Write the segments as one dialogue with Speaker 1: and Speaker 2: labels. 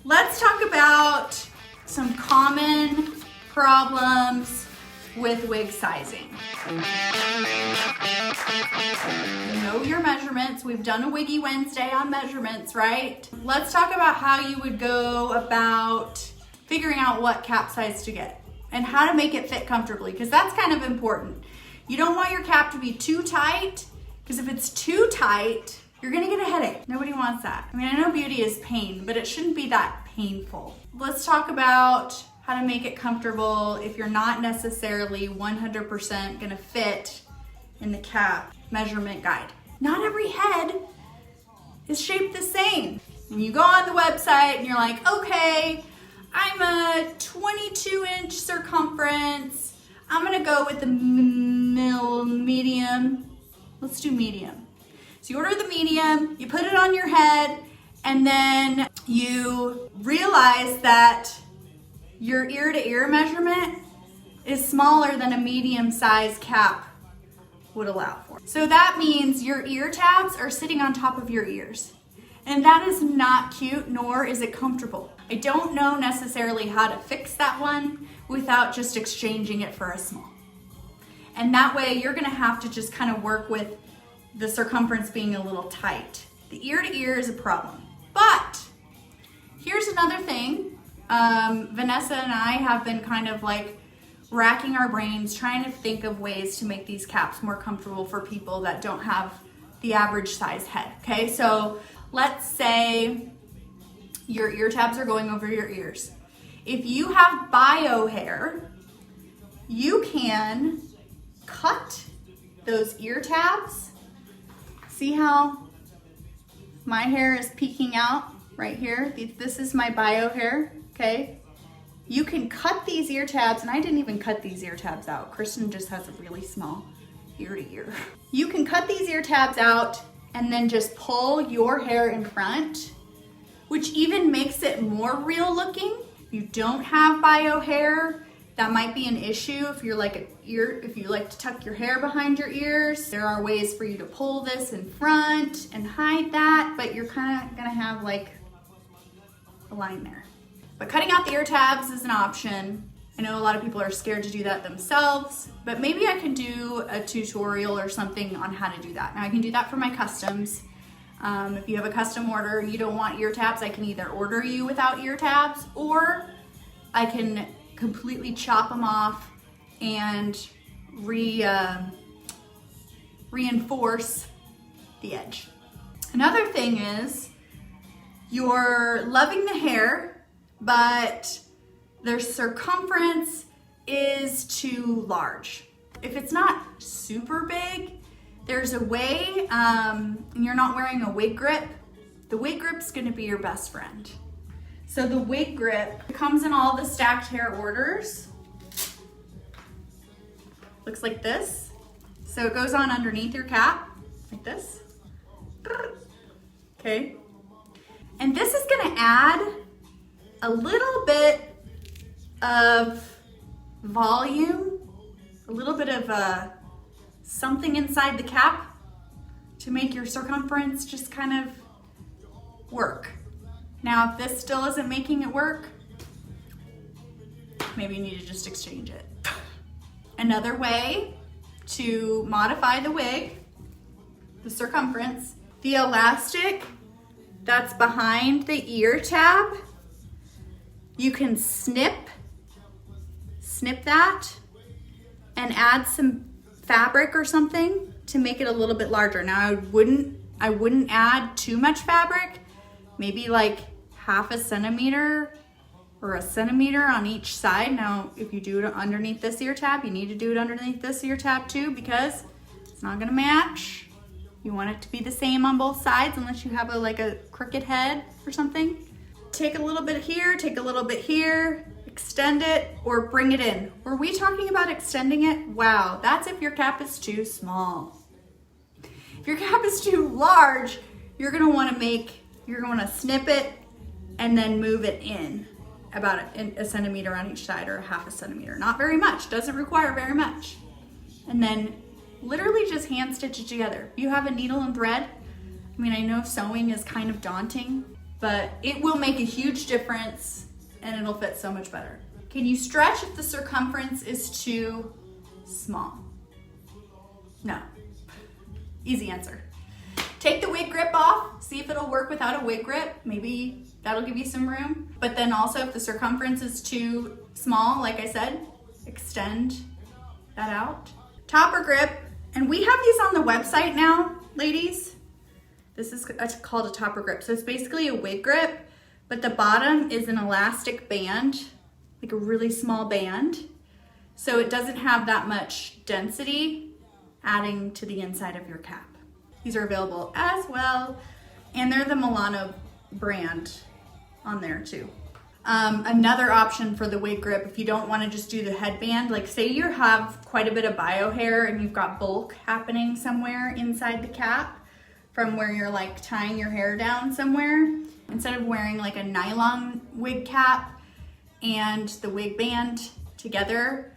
Speaker 1: Let's talk about some common problems with wig sizing. Know your measurements. We've done a Wiggy Wednesday on measurements, right? Let's talk about how you would go about figuring out what cap size to get and how to make it fit comfortably, because that's kind of important. You don't want your cap to be too tight, because if it's too tight, you're gonna get a headache. Nobody wants that. I mean, I know beauty is pain, but it shouldn't be that painful. Let's talk about how to make it comfortable if you're not necessarily 100% gonna fit in the cap measurement guide. Not every head is shaped the same. And you go on the website and you're like, okay, I'm a 22-inch circumference. I'm gonna go with the medium. Let's do medium. So you order the medium, you put it on your head, and then you realize that your ear to ear measurement is smaller than a medium size cap would allow for. So that means your ear tabs are sitting on top of your ears. And that is not cute, nor is it comfortable. I don't know necessarily how to fix that one without just exchanging it for a small. And that way you're gonna have to just kind of work with the circumference being a little tight. The ear to ear is a problem. But here's another thing. Vanessa and I have been kind of like racking our brains trying to think of ways to make these caps more comfortable for people that don't have the average size head, okay? So let's say your ear tabs are going over your ears. If you have bio hair, you can cut those ear tabs. See how my hair is peeking out right here? This is my bio hair, okay? You can cut these ear tabs, and I didn't even cut these ear tabs out. Kristen just has a really small ear to ear. You can cut these ear tabs out and then just pull your hair in front, which even makes it more real looking. If you don't have bio hair, that might be an issue. If you like to tuck your hair behind your ears, there are ways for you to pull this in front and hide that, but you're kind of gonna have like a line there. But cutting out the ear tabs is an option. I know a lot of people are scared to do that themselves, but maybe I can do a tutorial or something on how to do that. Now I can do that for my customs. If you have a custom order, you don't want ear tabs, I can either order you without ear tabs, or I can completely chop them off and reinforce the edge. Another thing is you're loving the hair, but their circumference is too large. If it's not super big, there's a way, and you're not wearing a wig grip, the wig grip's gonna be your best friend. So the wig grip comes in all the stacked hair orders. Looks like this. So it goes on underneath your cap, like this. Okay. And this is gonna add a little bit of volume, a little bit of something inside the cap to make your circumference just kind of work. Now, if this still isn't making it work, maybe you need to just exchange it. Another way to modify the wig, the circumference, the elastic that's behind the ear tab, you can snip that and add some fabric or something to make it a little bit larger. Now I wouldn't add too much fabric, maybe like half a centimeter or a centimeter on each side. Now, if you do it underneath this ear tab, you need to do it underneath this ear tab too, because it's not gonna match. You want it to be the same on both sides unless you have like a crooked head or something. Take a little bit here, take a little bit here, extend it or bring it in. Were we talking about extending it? Wow, that's if your cap is too small. If your cap is too large, you're gonna wanna snip it and then move it in about a centimeter on each side or a half a centimeter. Not very much, doesn't require very much. And then literally just hand stitch it together. You have a needle and thread. I mean, I know sewing is kind of daunting. but it will make a huge difference and it'll fit so much better. Can you stretch if the circumference is too small? No. Easy answer. Take the wig grip off, see if it'll work without a wig grip. Maybe that'll give you some room. But then also if the circumference is too small, like I said, extend that out. Topper grip, and we have these on the website now, ladies. This is called a topper grip. So it's basically a wig grip, but the bottom is an elastic band, like a really small band. So it doesn't have that much density adding to the inside of your cap. These are available as well, and they're the Milano brand on there too. Another option for the wig grip, if you don't want to just do the headband, like say you have quite a bit of bio hair and you've got bulk happening somewhere inside the cap from where you're like tying your hair down somewhere, instead of wearing like a nylon wig cap and the wig band together,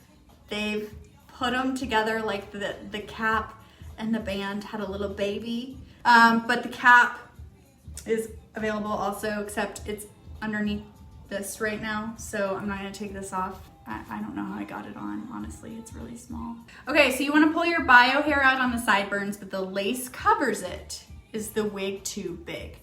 Speaker 1: they've put them together like the cap and the band had a little baby. But the cap is available also, except it's underneath this right now, so I'm not gonna take this off. I don't know how I got it on, honestly, it's really small. Okay, so you wanna pull your bio hair out on the sideburns, but the lace covers it. Is the wig too big?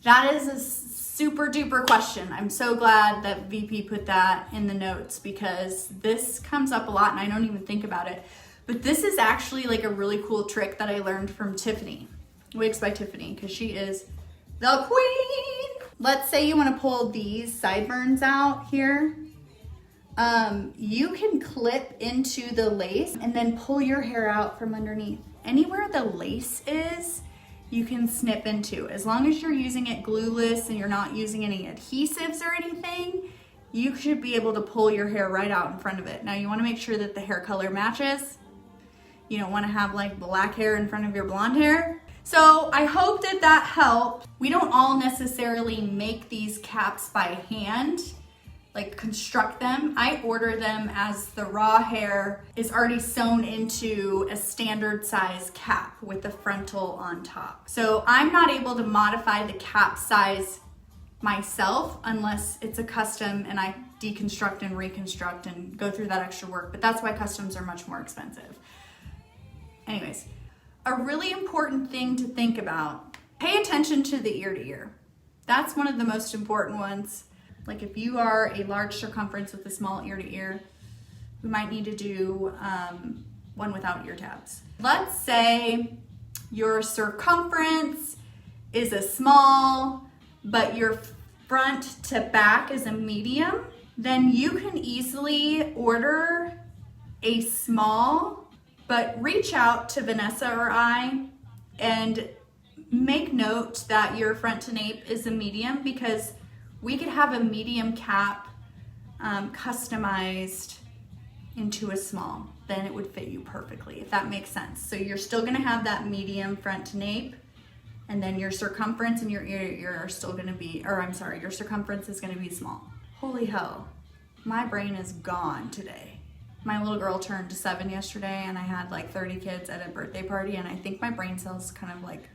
Speaker 1: That is a super duper question. I'm so glad that VP put that in the notes because this comes up a lot and I don't even think about it. But this is actually like a really cool trick that I learned from Tiffany, Wigs by Tiffany, because she is the queen. Let's say you want to pull these sideburns out here. You can clip into the lace and then pull your hair out from underneath. Anywhere the lace is, you can snip into. As long as you're using it glueless and you're not using any adhesives or anything, you should be able to pull your hair right out in front of it. Now you want to make sure that the hair color matches. You don't want to have like black hair in front of your blonde hair. So I hope that that helped. We don't all necessarily make these caps by hand, like construct them. I order them as the raw hair is already sewn into a standard size cap with the frontal on top. So I'm not able to modify the cap size myself unless it's a custom and I deconstruct and reconstruct and go through that extra work, but that's why customs are much more expensive. Anyways, a really important thing to think about, pay attention to the ear to ear. That's one of the most important ones. Like if you are a large circumference with a small ear to ear, we might need to do one without ear tabs. Let's say your circumference is a small, but your front to back is a medium, then you can easily order a small, but reach out to Vanessa or I and make note that your front to nape is a medium, because we could have a medium cap customized into a small. Then it would fit you perfectly, if that makes sense. So you're still gonna have that medium front to nape, and then your circumference and your ear to ear are still gonna be, or I'm sorry, your circumference is gonna be small. Holy hell, my brain is gone today. My little girl turned 7 yesterday and I had like 30 kids at a birthday party, and I think my brain cells kind of like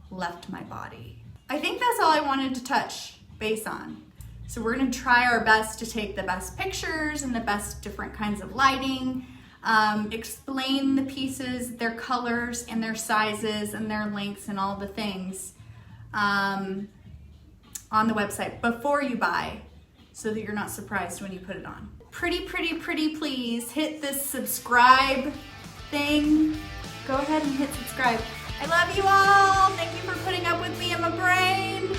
Speaker 1: left my body. I think that's all I wanted to touch base on. So we're gonna try our best to take the best pictures and the best different kinds of lighting, explain the pieces, their colors and their sizes and their lengths and all the things on the website before you buy, so that you're not surprised when you put it on. Pretty please hit this subscribe thing. Go ahead and hit subscribe. I love you all. Thank you for putting up with me and my brain.